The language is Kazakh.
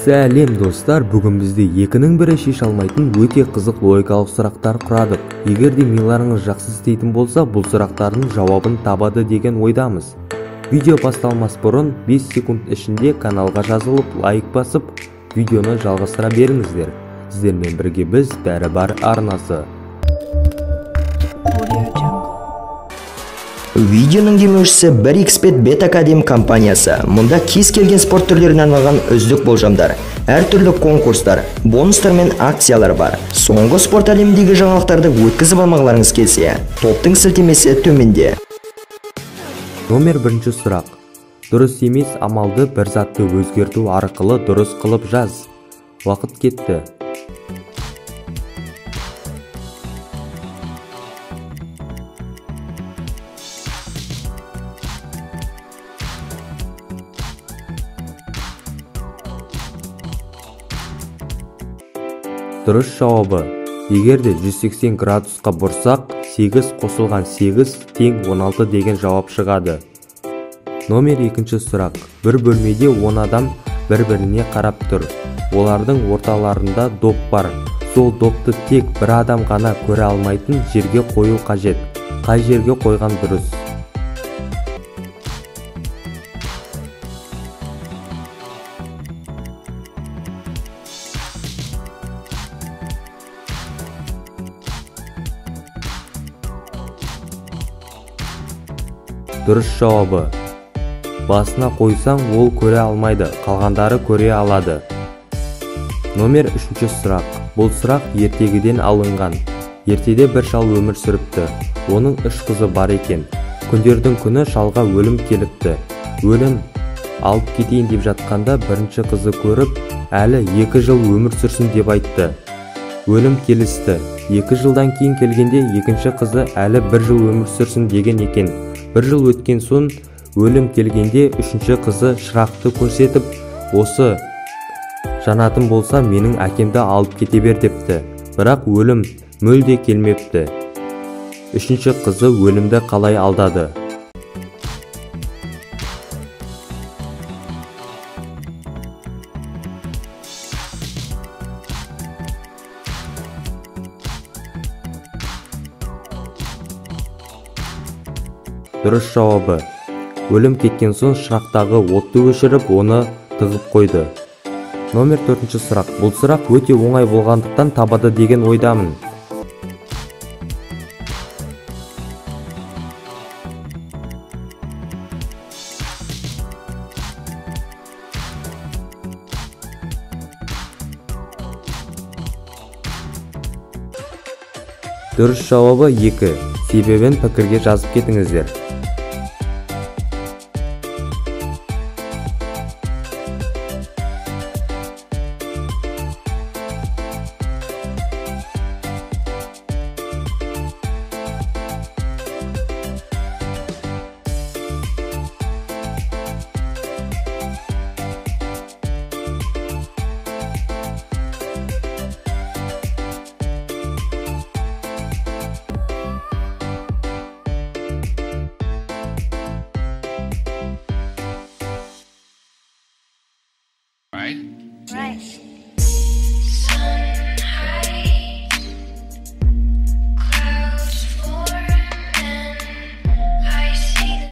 Сәлем достар, бүгін бізде екінің бірі шеше алмайтын өте қызық логикалық сұрақтар құрадық. Егер де миларыңыз жақсы істейтін болса, бұл сұрақтардың жауабын табады деген ойдамыз. Видео басталмас бұрын 5 секунд ішінде каналға жазылып, лайк басып, видеоны жалғастыра беріңіздер. Сіздермен бірге біз бәрі бар арнасы. Видеоның демеушісі 1xbet Bet Academy компаниясы. Мұнда кез келген спорт түрлеріне арналған үздік болжамдар, әртүрлі конкурстар, бонустар мен акциялар бар. Соңғы спорт әлеміндегі жаңалықтарды өткізіп алмағыларыңыз келсе, топтың сілтемесі төменде. Номер 1 сұрақ. Дұрыс емес амалды бір затты өзгерту арқылы дұрыс қылып жаз. Уақыт кетті. Дұрыс жауабы: егерде 180 градусқа бұрсақ, 8 қосылған 8 тең 16 деген жауап шығады. Номер 2 сұрақ. Bir бөлмеде 10 адам бір-біріне қарап тұр. Олардың орталарында доп бар. Сол допты тек бір адам ғана көре алмайтын жерге қою қажет. Қай жерге қойған дұрыс? Дұрыс жауабы: басына қойсаң, ол көре алмайды, қалғандары көре алады. Номер 3 сұрақ. Бұл сұрақ ертегіден алынған. Ертеде бір шал өмір сүріпті. Оның 3 қызы бар екен. Күндердің күні шалға өлім келіпті. Өлім алып кетейін деп жатқанда бірінші қызы көріп, әлі 2 жыл өмір сүрсін деп айтты. Өлім келісті. 2 жылдан кейін келгенде екінші қызы әлі 1 жыл өмір сүрсін деген екен. 1 жыл өткен соң өлім келгенде үшінші қызы шырақты көрсетіп, осы жанатын болса менің әкемді алып кете бер депті. Бірақ өлім мүлде келмепті. Үшінші қызы өлімді қалай алдады? Дұрыс жауабы: өлім кеткен соң шырақтағы отты өшіріп, оны тығып қойды. Номер 4 сұрақ. Бұл сұрақ өте оңай болғандықтан табады деген ойдамын. Дұрыс жауабы 2. Себебін пікірге жазып кетіңіздер. Right?